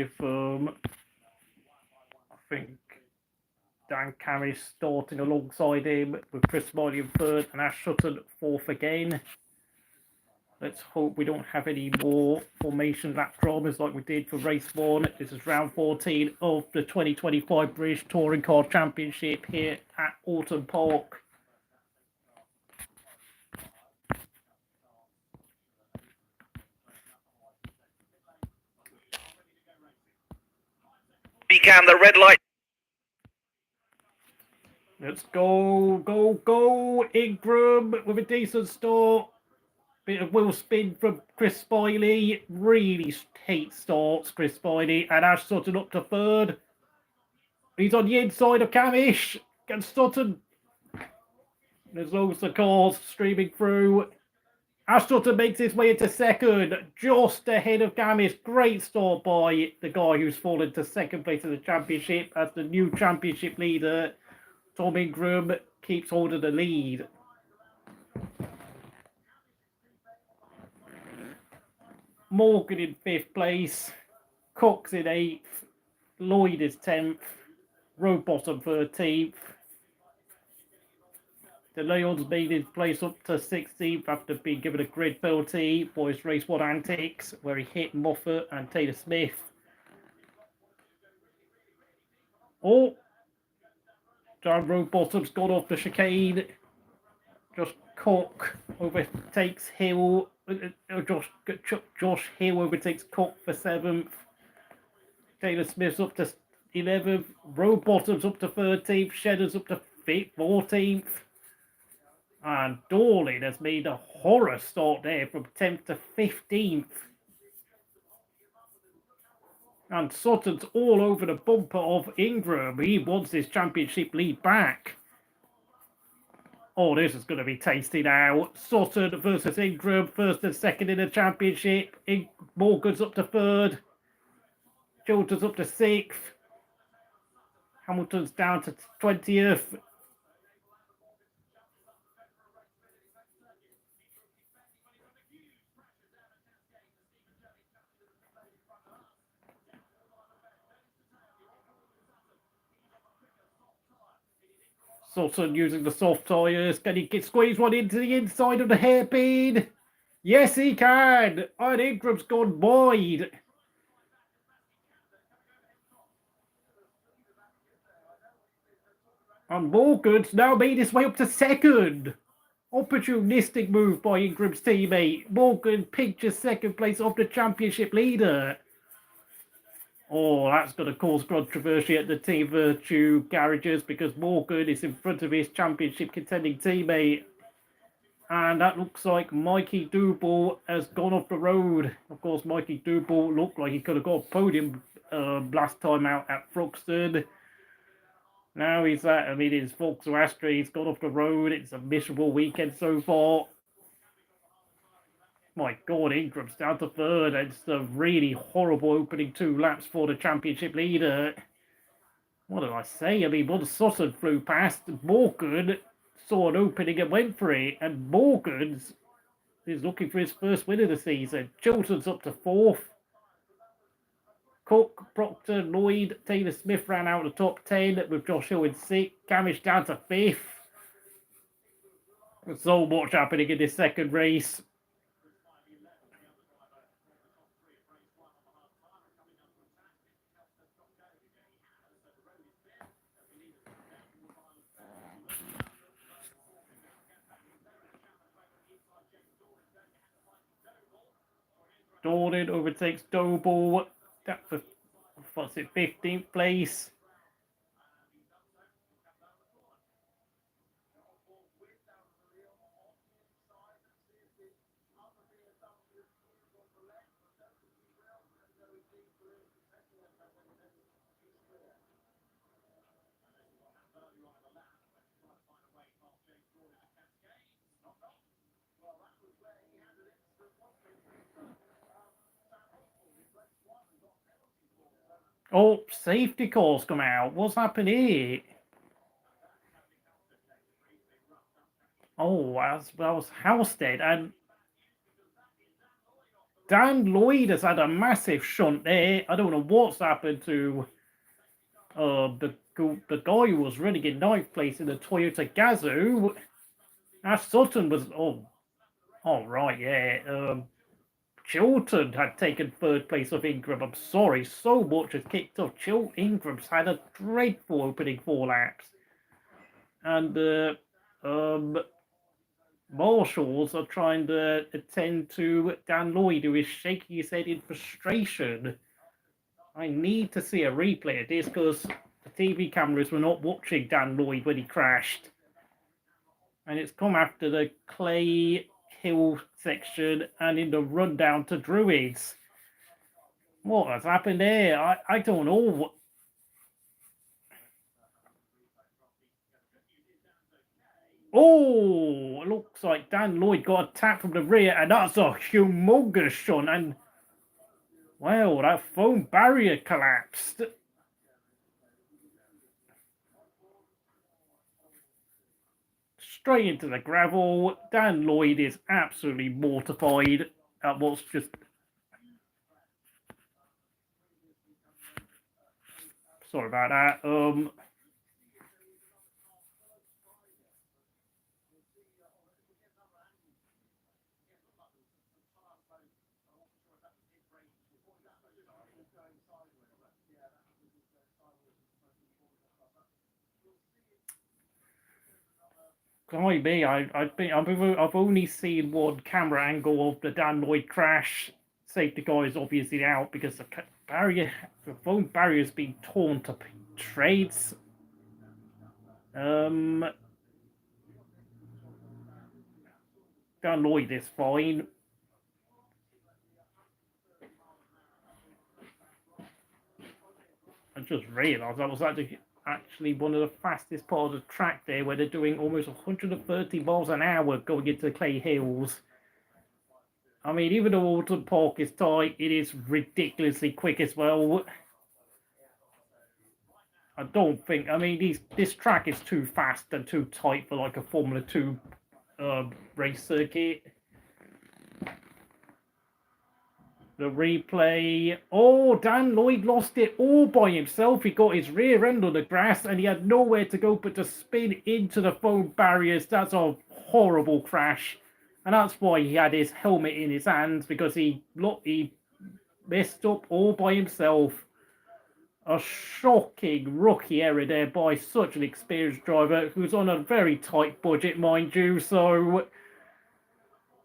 I think Dan Carey's starting alongside him with Chris Marley in third and Ash Sutton fourth again. Let's hope we don't have any more formation lap dramas like we did for race 1. This is round 14 of the 2025 British Touring Car Championship here at Oulton Park. Becam the red light. Let's go, go, go. Ingram with a decent start. Bit of wheel spin from Chris Spiley. Really hate starts, Chris Spiley. And Ash Sutton up to third. He's on the inside of Camish. And Sutton. There's loads of cars streaming through. Ash Sutton makes his way into second. Just ahead of Camish. Great start by the guy who's fallen to second place in the championship as the new championship leader. Tom Ingram keeps holding the lead. Morgan in 5th place, Cox in 8th, Lloyd is 10th, Rowbottom 13th. De Leon's made his place up to 16th after being given a grid penalty for his race 1 antics, where he hit Moffat and Taylor Smith. Oh, John Rowbottom's gone off the chicane. Just Cock overtakes Hill. Josh Hill overtakes Cock for 7th. Taylor Smith's up to 11th. Rowbottom's up to 13th. Shedder's up to 14th. And Dorlin has made a horror start there from 10th to 15th. And Sutton's all over the bumper of Ingram. He wants his championship lead back. Oh, this is going to be tasty now. Sutton versus Ingram, first and second in the championship. Morgan's up to 3rd. Chilton's up to 6th. Hamilton's down to 20th. Sutton using the soft tyres. Can he squeeze one into the inside of the hairpin? Yes, he can. And Ingram's gone wide. And Morgan's now made his way up to 2nd. Opportunistic move by Ingram's teammate. Morgan pictures 2nd place of the championship leader. Oh, that's going to cause controversy at the Team Virtue garages because Morgan is in front of his championship contending teammate. And that looks like Mikey Duble has gone off the road. Of course, Mikey Duble looked like he could have got a podium last time out at Thruxton. Now he's at, it's Vauxhall Astra. He's gone off the road. It's a miserable weekend so far. My God, Ingram's down to 3rd. It's a really horrible opening 2 laps for the championship leader. What did I say? Once Sutton flew past, Morgan saw an opening and went for it. And Morgan's is looking for his first win of the season. Chilton's up to 4th. Cook, Proctor, Lloyd, Taylor Smith ran out of the top 10 with Josh Hill in 6th. Camish down to 5th. There's so much happening in this second race. Dornan overtakes Doble. That's for, 15th place. Oh, safety cars come out. What's happened here? Oh, that was Halstead. And Dan Lloyd has had a massive shunt there. I don't know what's happened to the guy who was running in ninth place in the Toyota Gazoo. Sutton was right, yeah. Chilton had taken third place of Ingram. I'm sorry, so much has kicked off. Ingram's had a dreadful opening 4 laps. And Marshals are trying to attend to Dan Lloyd, who is shaking his head in frustration. I need to see a replay of this because the TV cameras were not watching Dan Lloyd when he crashed. And it's come after the Clay Hill section and in the rundown to Druids. What has happened there? I don't know. Oh, it looks like Dan Lloyd got attacked from the rear, and that's a humongous shunt. And well, that foam barrier collapsed. Straight into the gravel. Dan Lloyd is absolutely mortified at what's just... Sorry about that. I've only seen one camera angle of the Dan Lloyd crash. Safety guy is obviously out because the foam barrier has been torn to shreds. Dan Lloyd is fine. I just realised that was actually one of the fastest parts of the track there, where they're doing almost 130 miles an hour going into Clay Hills. I mean, even though Oulton Park is tight, it is ridiculously quick as well. I don't think... I mean, this track is too fast and too tight for like a Formula 2 race circuit. The replay. Oh, Dan Lloyd lost it all by himself. He got his rear end on the grass and he had nowhere to go but to spin into the foam barriers. That's a horrible crash. And that's why he had his helmet in his hands, because he messed up all by himself. A shocking rookie error there by such an experienced driver who's on a very tight budget, mind you. So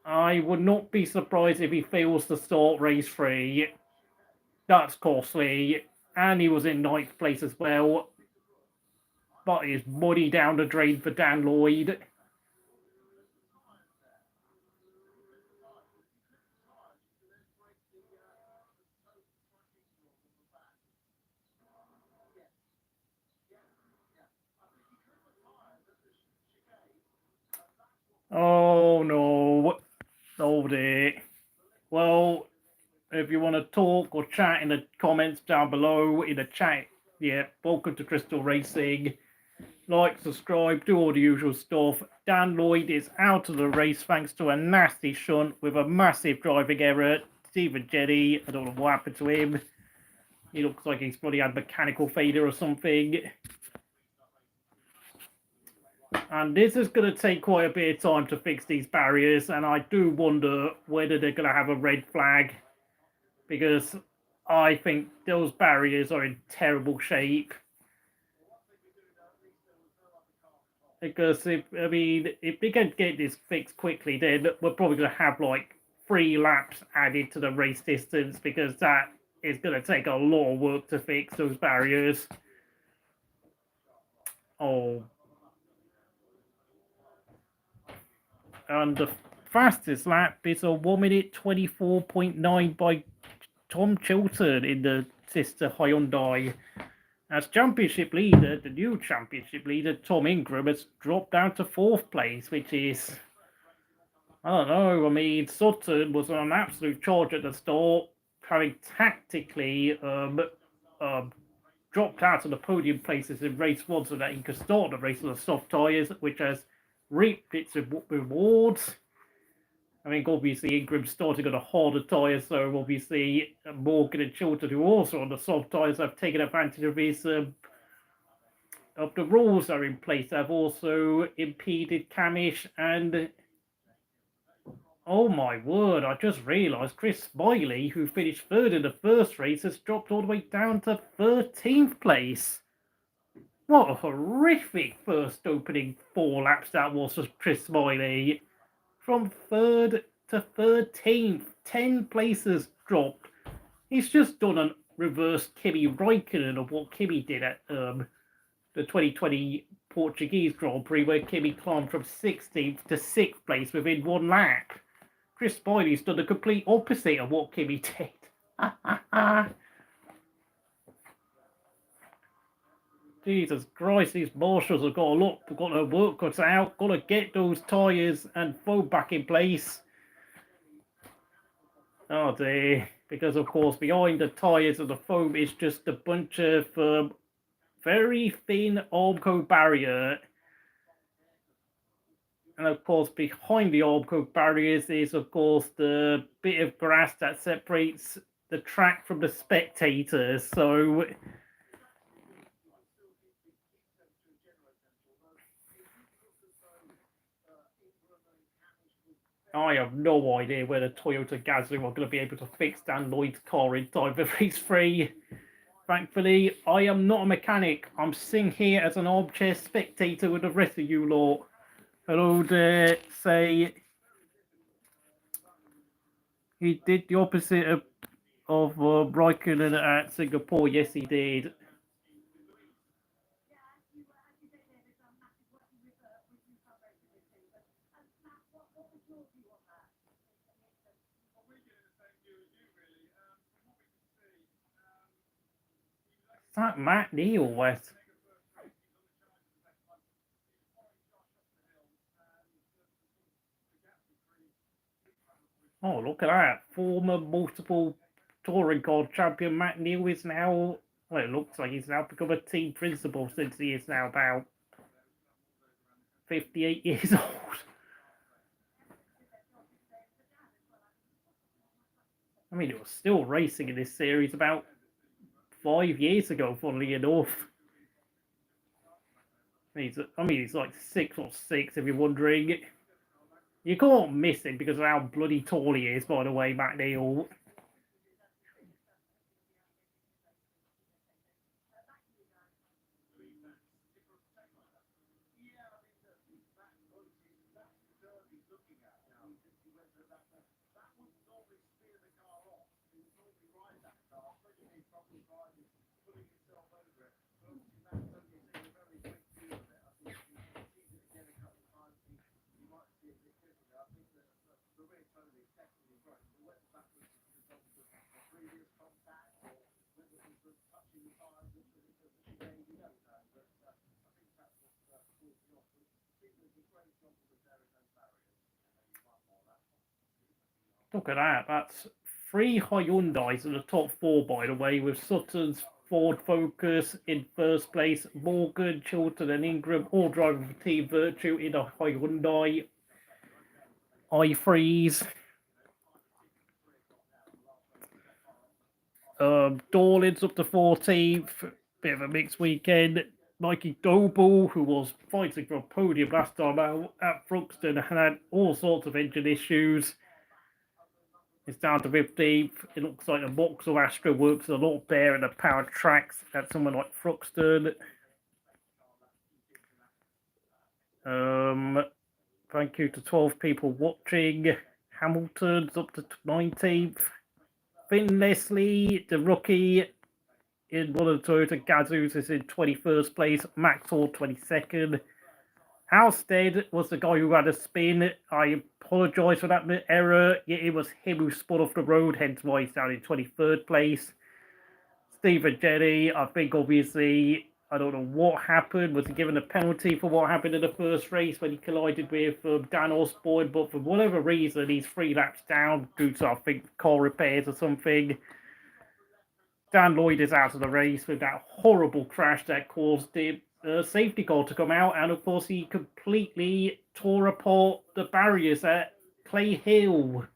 I would not be surprised if he fails to start race 3. That's costly. And he was in 9th place as well. But it's money down the drain for Dan Lloyd. Oh no. Oh dear. Well, if you want to talk or chat in the comments down below, in the chat, yeah, welcome to Crystal Racing. Like, subscribe, do all the usual stuff. Dan Lloyd is out of the race thanks to a nasty shunt with a massive driving error. Stephen Jenny, I don't know what happened to him. He looks like he's probably had mechanical failure or something. And this is going to take quite a bit of time to fix these barriers, and I do wonder whether they're going to have a red flag, because I think those barriers are in terrible shape. Because if they can get this fixed quickly, then we're probably going to have like 3 laps added to the race distance, because that is going to take a lot of work to fix those barriers. Oh. And the fastest lap is a 1 minute 24.9 by Tom Chilton in the sister Hyundai. As championship leader, the new championship leader, Tom Ingram, has dropped down to 4th place, which is, I don't know. I mean, Sutton was on an absolute charge at the start, having tactically dropped out of the podium places in race 1 so that he could start the race on the soft tyres, which has reaped its rewards. I think obviously Ingram's starting on a harder tyre, so obviously Morgan and Chilton, who are also on the soft tyres, have taken advantage of his of the rules that are in place. Have also impeded Camish, and oh my word, I just realised Chris Smiley, who finished third in the first race, has dropped all the way down to 13th place. What a horrific first opening 4 laps that was for Chris Smiley. From 3rd to 13th, 10 places dropped. He's just done a reverse Kimi Räikkönen of what Kimi did at the 2020 Portuguese Grand Prix, where Kimi climbed from 16th to 6th place within 1 lap. Chris Smiley's done the complete opposite of what Kimi did. Jesus Christ, these marshals have got their work cut out, got to get those tyres and foam back in place. Oh dear, because of course behind the tyres and the foam is just a bunch of very thin Armco barrier. And of course behind the Armco barriers is of course the bit of grass that separates the track from the spectators. So I have no idea whether Toyota Gazoo are going to be able to fix Dan Lloyd's car in time for race 3. Thankfully, I am not a mechanic. I'm sitting here as an armchair spectator with the rest of you lot. Hello there, say he did the opposite of Raikkonen at Singapore. Yes, he did. Is that Matt Neal, Wes? Oh, look at that. Former multiple touring car champion Matt Neal is now, well, it looks like he's now become a team principal since he is now about 58 years old. I mean, it was still racing in this series about 5 years ago, funnily enough. He's like 6 or 6, if you're wondering. You can't miss him because of how bloody tall he is, by the way, Matt Neal. Look at that. That's 3 Hyundais in the top 4, by the way, with Sutton's Ford Focus in first place. Morgan, Chilton and Ingram all driving for Team Virtue in a Hyundai i3s. Dorlin's up to 14th. Bit of a mixed weekend. Mikey Doble, who was fighting for a podium last time out at Thruxton, had all sorts of engine issues. It's down to 15th. It looks like the Vauxhall Astra works a lot better in the powered tracks at somewhere like Thruxton. Thank you to 12 people watching. Hamilton's up to 19th. Finn Leslie, the rookie in one of the Toyota Gazoos, is in 21st place. Max Hall, 22nd. Halstead was the guy who had a spin. I apologise for that error. Yeah, it was him who spun off the road, hence why he's down in 23rd place. Stephen Jenny, I think obviously, I don't know what happened. Was he given a penalty for what happened in the first race when he collided with Dan Osborne? But for whatever reason, he's 3 laps down due to, I think, car repairs or something. Dan Lloyd is out of the race with that horrible crash that caused the safety car to come out. And of course, he completely tore apart the barriers that Clay Hill.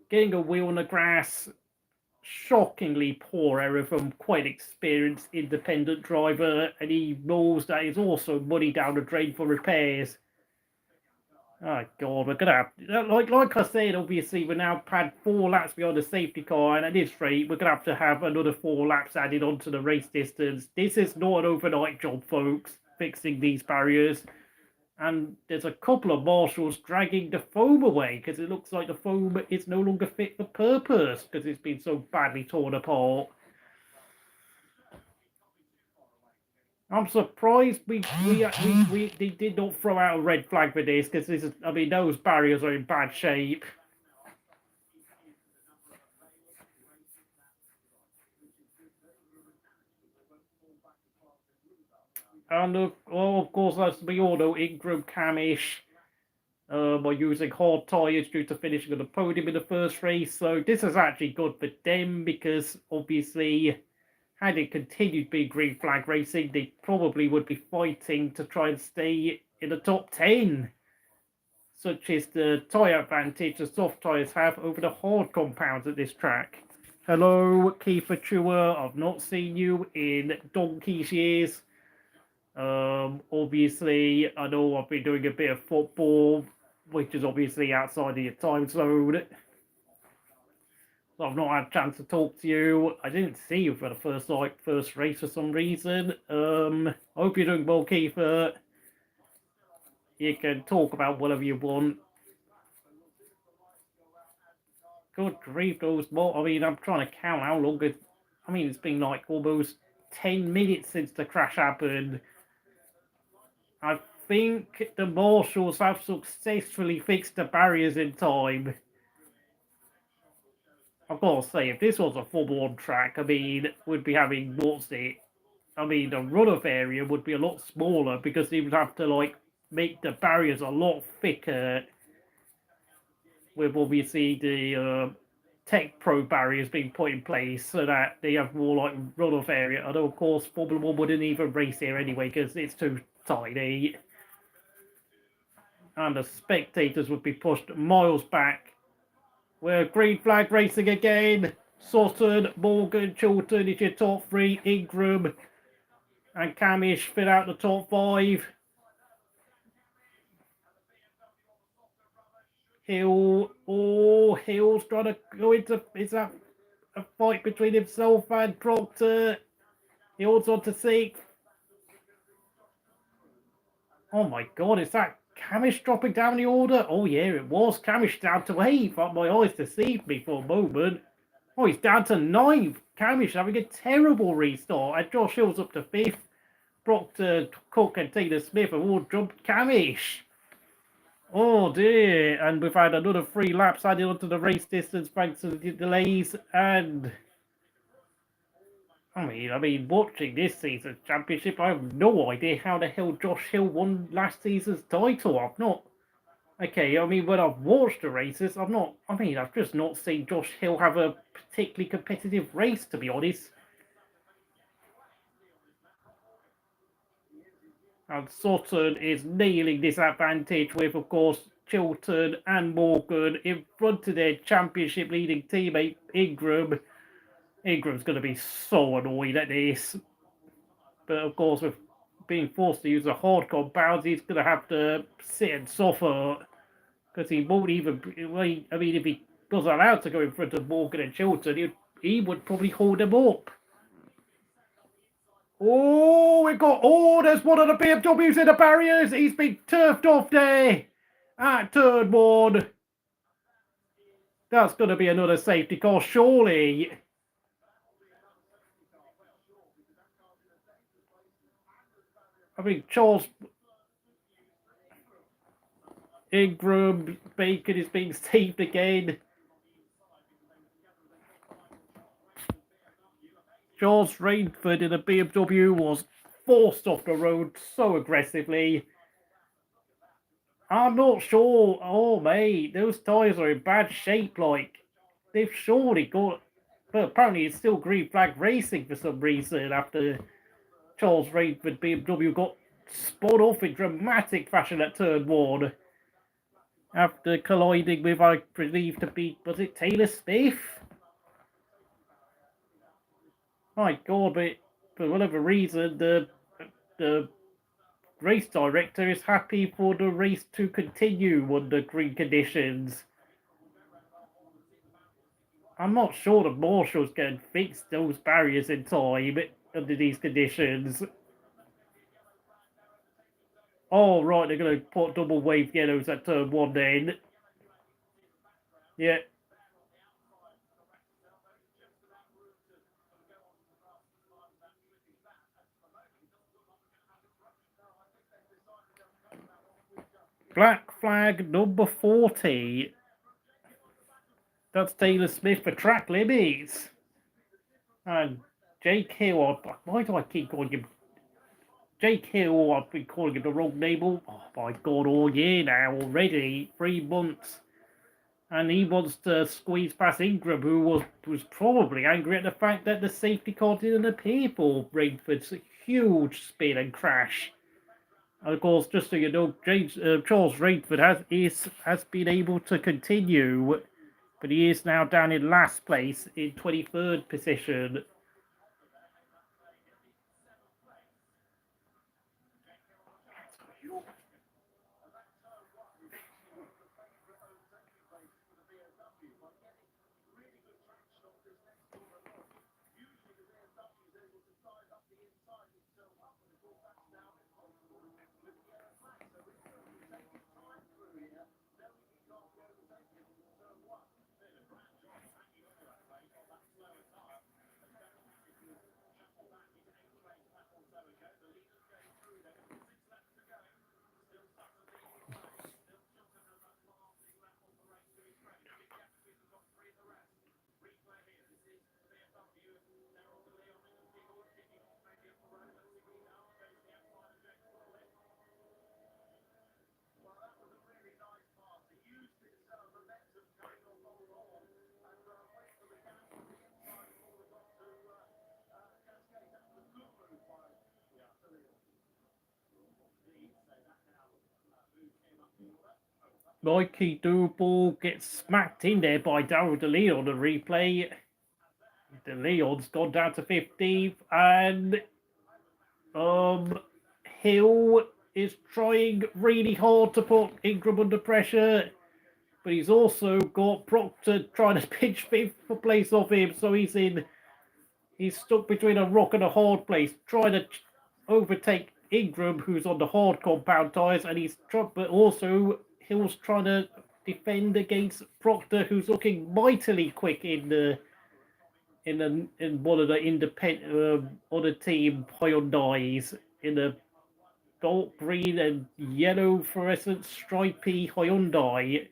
Getting a wheel on the grass. Shockingly poor error from quite experienced independent driver, and he knows that is also money down the drain for repairs. Oh God, we're gonna have like I said, obviously we're now had 4 laps behind the safety car, and at this rate we're gonna have another 4 laps added onto the race distance. This is not an overnight job, folks, fixing these barriers. And there's a couple of marshals dragging the foam away because it looks like the foam is no longer fit for purpose because it's been so badly torn apart. I'm surprised they did not throw out a red flag for this because this is, I mean, those barriers are in bad shape. And of course, as we all know, Ingram, Camish are using hard tyres due to finishing on the podium in the first race. So this is actually good for them because obviously, had it continued being green flag racing, they probably would be fighting to try and stay in the top 10. Such is the tyre advantage the soft tyres have over the hard compounds at this track. Hello, Kiefer Chua. I've not seen you in donkey's years. Obviously, I know I've been doing a bit of football, which is obviously outside of your time zone. So I've not had a chance to talk to you. I didn't see you for the first race for some reason. I hope you're doing well, Kiefer. You can talk about whatever you want. Good grief, those more. I mean, I'm trying to count how long it. I mean, it's been like almost 10 minutes since the crash happened. I think the marshals have successfully fixed the barriers in time. I've got to say, if this was a Formula 1 track, I mean, we'd be having, I mean, the runoff area would be a lot smaller because they would have to, like, make the barriers a lot thicker with, obviously, the Tech Pro barriers being put in place so that they have more, like, runoff area. Although, of course, Formula 1 wouldn't even race here anyway because it's too tiny. And the spectators would be pushed miles back. We're green flag racing again. Sutton, Morgan, Chilton is your top 3. Ingram and Camish fill out the top 5. Hill, Hill's trying to go into, is that a fight between himself and Proctor? Hill's on to 6th. Oh my God, is that Camish dropping down the order? Oh yeah, it was. Camish down to 8th. But my eyes deceived me for a moment. Oh, he's down to 9th. Camish having a terrible restart. And Josh Hill's up to 5th. Proctor, Cook and Taylor Smith have all jumped Camish. Oh dear. And we've had another 3 laps added onto the race distance thanks to the delays. And I mean, watching this season's championship, I have no idea how the hell Josh Hill won last season's title. I've not. Okay, I mean, when I've watched the races, I've just not seen Josh Hill have a particularly competitive race, to be honest. And Sutton is nailing this advantage with, of course, Chilton and Morgan in front of their championship leading teammate Ingram. Ingram's going to be so annoyed at this. But of course, with being forced to use a hard compound, he's going to have to sit and suffer. Because he won't even... I mean, if he was allowed to go in front of Morgan and Chilton, he would probably hold them up. Oh, there's one of the BMWs in the barriers. He's been turfed off there at turn 1. That's going to be another safety car, surely. I mean, Charles Ingram, Bacon is being saved again. Charles Rainford in a BMW was forced off the road so aggressively. I'm not sure. Oh, mate, those tyres are in bad shape. Like, they've surely got... But apparently it's still green flag racing for some reason after Charles Rainford BMW got spun off in dramatic fashion at turn 1. after colliding with, I believe, to be, was it Taylor Smith? My God, but for whatever reason, the race director is happy for the race to continue under green conditions. I'm not sure the marshals can fix those barriers in time under these conditions. Oh, right, they're going to put double wave yellows at turn 1 then. Yeah. Black flag number 40. That's Taylor Smith for track limits. And Jake Hill, why do I keep calling him Jake Hill? I've been calling him the wrong name oh my God, all year now already. 3 months. And he wants to squeeze past Ingram, who was probably angry at the fact that the safety car didn't appear for Rainford's huge spin and crash. And of course, just so you know, Charles Rainford has been able to continue, but he is now down in last place in 23rd position. Mikey Dooball gets smacked in there by Darryl DeLeon on the replay. DeLeon's gone down to 15th, and Hill is trying really hard to put Ingram under pressure, but he's also got Proctor trying to pinch 5th place off him, so he's stuck between a rock and a hard place, trying to overtake Ingram, who's on the hard compound tyres, and but also Hill's trying to defend against Proctor, who's looking mightily quick in one of the independent other team Hyundais in the dark green and yellow fluorescent stripy Hyundai.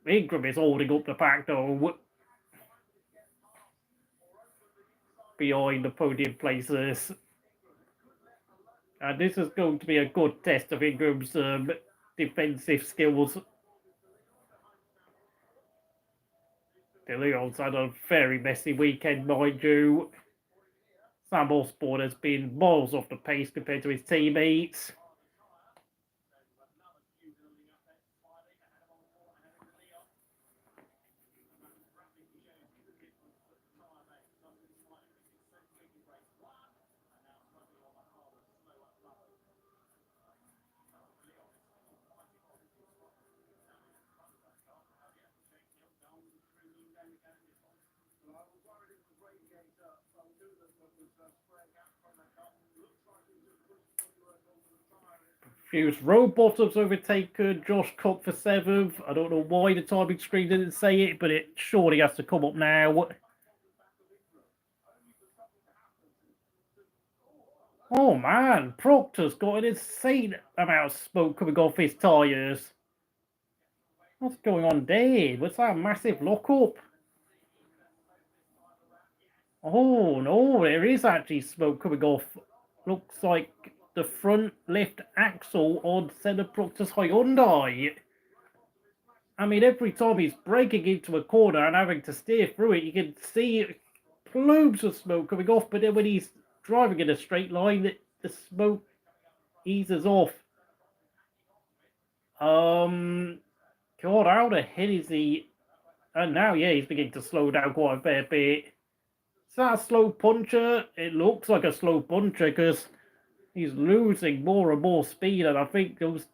Ingram is holding up the pack though, behind the podium places. And this is going to be a good test of Ingram's defensive skills. De Leon's had a very messy weekend, mind you. Sam Osborne has been miles off the pace compared to his teammates. Fuse Robotom's overtaken Josh Cook for 7th. I don't know why the timing screen didn't say it, but it surely has to come up now. Oh man, Proctor's got an insane amount of smoke coming off his tyres. What's going on there? Was that a massive lockup? Oh no, there is actually smoke coming off. Looks like the front left axle on Senna Proctor's Hyundai. I mean, every time he's braking into a corner and having to steer through it, you can see plumes of smoke coming off, but then when he's driving in a straight line, the smoke eases off. God, how the hell is he? And now, yeah, he's beginning to slow down quite a fair bit. Is that a slow puncher? It looks like a slow puncher because he's losing more and more speed, and I think those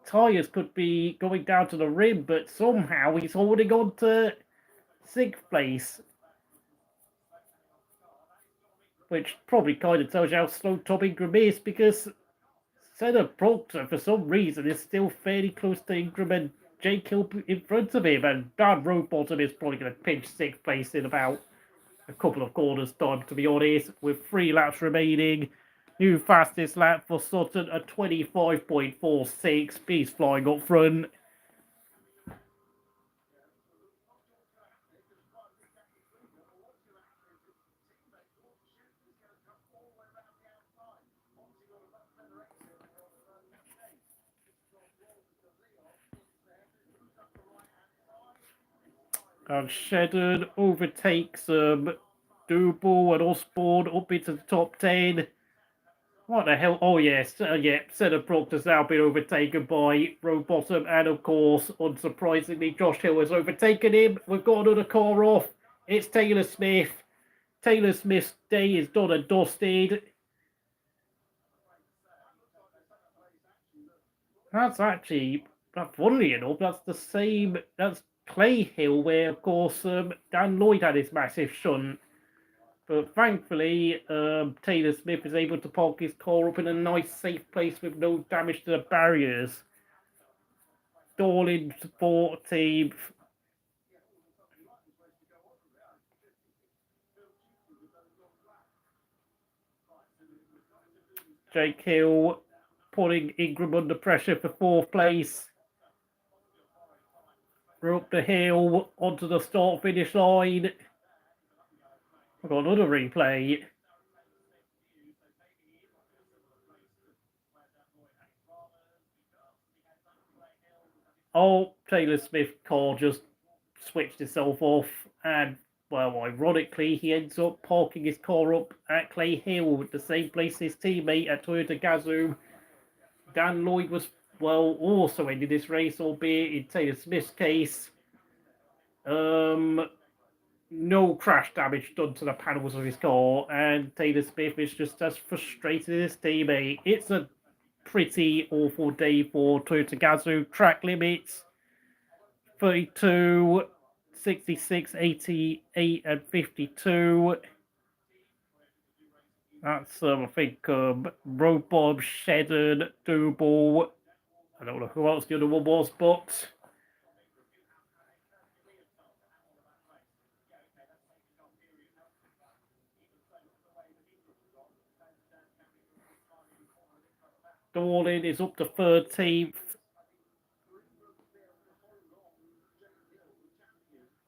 tyres could be going down to the rim, but somehow he's holding on to 6th place. Which probably kind of tells you how slow Tom Ingram is, because Senna Proctor, for some reason, is still fairly close to Ingram and Jake Hill in front of him, and Dan Rowbottom is probably going to pinch 6th place in about a couple of corners' time, to be honest, with 3 laps remaining. New fastest lap for Sutton at 25.46. He's flying up front. And Shedden overtakes Duble and Osborne up into the top 10. What the hell? Oh, yes. Yeah, Senna Proctor's now been overtaken by Rowbottom. And, of course, unsurprisingly, Josh Hill has overtaken him. We've got another car off. It's Taylor Smith. Taylor Smith's day is done and dusted. That's actually, funnily enough, that's the same. That's Clay Hill, where, of course, Dan Lloyd had his massive shunt. But thankfully, Taylor Smith is able to park his car up in a nice, safe place with no damage to the barriers. Stalling for team. Jake Hill putting Ingram under pressure for 4th place. We're up the hill onto the start-finish line. We've got another replay. Oh, Taylor Smith's car just switched itself off, and, well, ironically, he ends up parking his car up at Clay Hill, the same place his teammate at Toyota Gazoo, Dan Lloyd, was, well, also ending this race, albeit in Taylor Smith's case. No crash damage done to the panels of his car, and Taylor Smith is just as frustrated as his teammate. It's a pretty awful day for Toyota Gazoo. Track limits 32, 66, 88, and 52. That's, I think, Robob, Shedden, Double. I don't know who else the other one was, but Dorlin is up to 13th.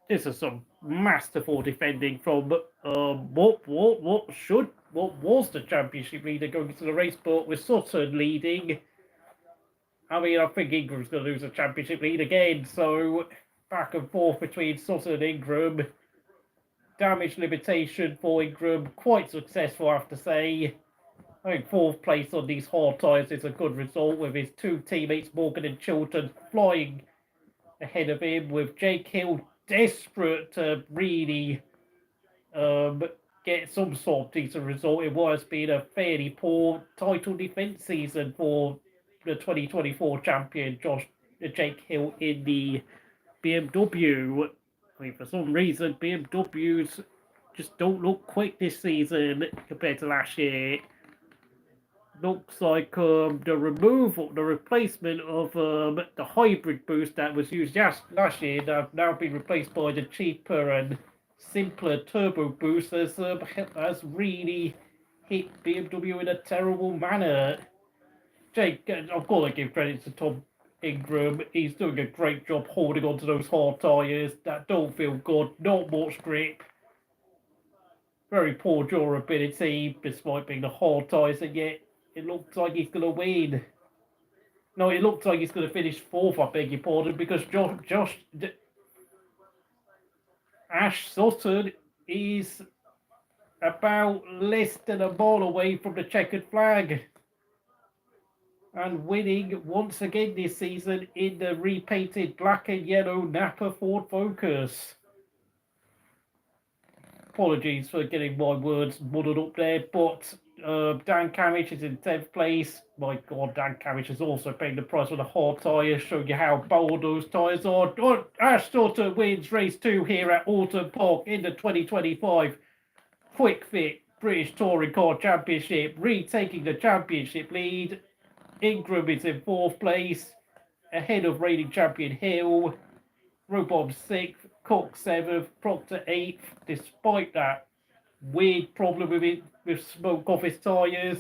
This is some masterful defending from what was the championship leader going into the race, but with Sutton leading. I mean, I think Ingram's going to lose the championship lead again, so back and forth between Sutton and Ingram. Damage limitation for Ingram, quite successful, I have to say. I think 4th place on these hard tyres is a good result, with his 2 teammates, Morgan and Chilton, flying ahead of him, with Jake Hill desperate to really get some sort of decent result. It was been a fairly poor title defense season for the 2024 champion, Jake Hill, in the BMW. I mean, for some reason, BMWs just don't look quick this season compared to last year. Looks like the replacement of the hybrid boost that was used last year have now been replaced by the cheaper and simpler turbo boost has really hit BMW in a terrible manner. Jake, I've got to give credit to Tom Ingram. He's doing a great job holding onto those hard tyres that don't feel good, not much grip. Very poor durability, despite being the hard tyres, and yet it looks like he's going to win. No, it looks like he's going to finish 4th, I beg your pardon, because Ash Sutton is about less than a mile away from the checkered flag. and winning once again this season in the repainted black and yellow Napa Ford Focus. Apologies for getting my words muddled up there, but Dan Cammish is in 10th place. My God, Dan Cammish is also paying the price for the hard tyres, showing you how bold those tyres are. Aston wins race 2 here at Oulton Park in the 2025 Quick Fit British Touring Car Championship, retaking the championship lead. Ingram is in 4th place, ahead of reigning champion Hill. Rubom 6th, Cook 7th, Proctor 8th, despite that weird problem with smoke off his tyres.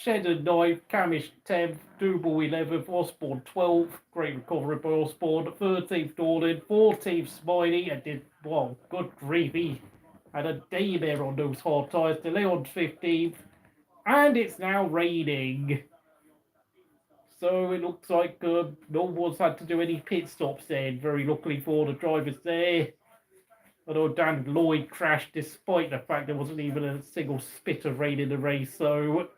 Shedden 9th, Camish 10th, Double 11th, Osborne 12th, great recovery by Osborne, 13th Dornan, 14th Smiley, and did, well, good grief, he had a daymare on those hard tyres. De Leon 15th, and it's now raining. So it looks like no one's had to do any pit stops then. Very luckily for the drivers there. Although Dan Lloyd crashed despite the fact there wasn't even a single spit of rain in the race. So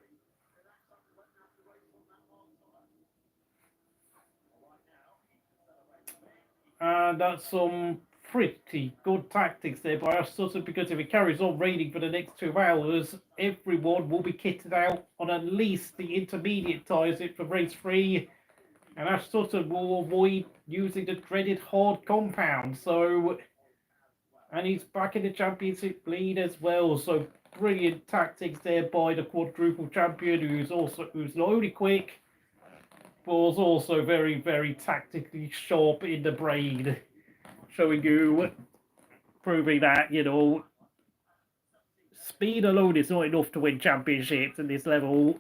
and that's some pretty good tactics there by Aston, because if it carries on raining for the next 2 hours, everyone will be kitted out on at least the intermediate tyres for race 3, and Aston will avoid using the dreaded hard compound. So, and he's back in the championship lead as well. So brilliant tactics there by the quadruple champion, who's not only quick, but was also very, very tactically sharp in the brain. Showing you, proving that, you know, speed alone is not enough to win championships at this level.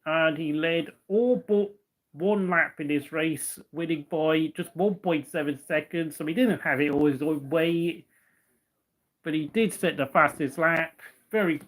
And he led all but 1 lap in this race, winning by just 1.7 seconds. So he didn't have it all his own way, but he did set the fastest lap. Very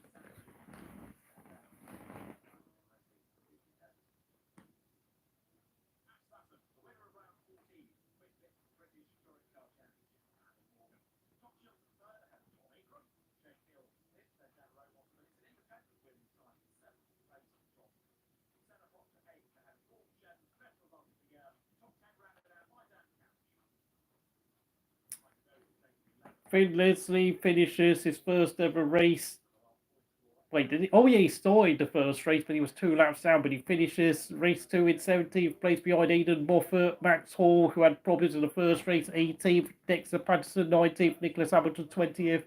Finn Leslie finishes his first ever race. Wait, did he? Oh, yeah, he started the first race, but he was 2 laps down. But he finishes race 2 in 17th place behind Aidan Moffat, Max Hall, who had problems in the first race, 18th, Dexter Patterson, 19th, Nicholas Hamilton, 20th,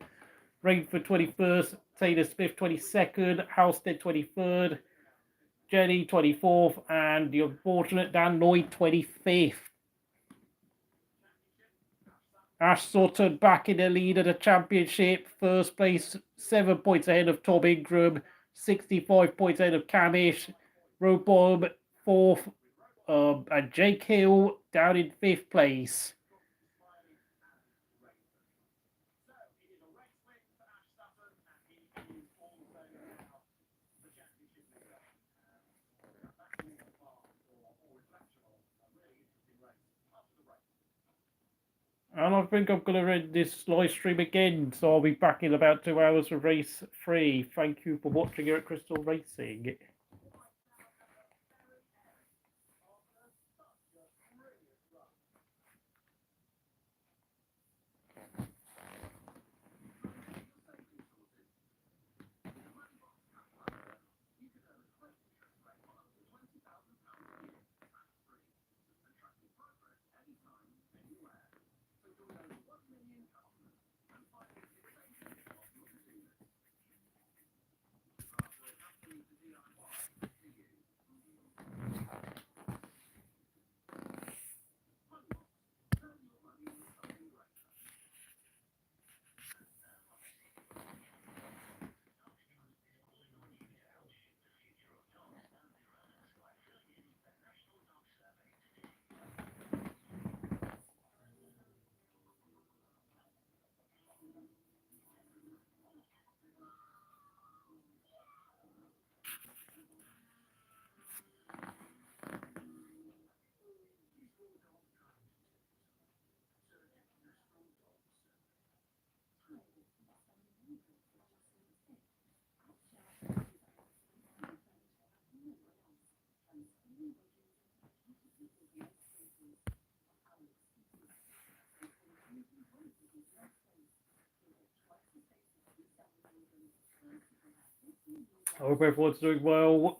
Rainford, 21st, Taylor Smith, 22nd, Halstead, 23rd, Jenny, 24th, and the unfortunate Dan Lloyd, 25th. Ash Sutton back in the lead of the championship. First place, 7 points ahead of Tom Ingram, 65 points ahead of Camish. Robom, 4th, and Jake Hill down in 5th place. And I think I'm going to end this live stream again, so I'll be back in about 2 hours for race 3. Thank you for watching here at Crystal Racing. I hope everyone's doing well.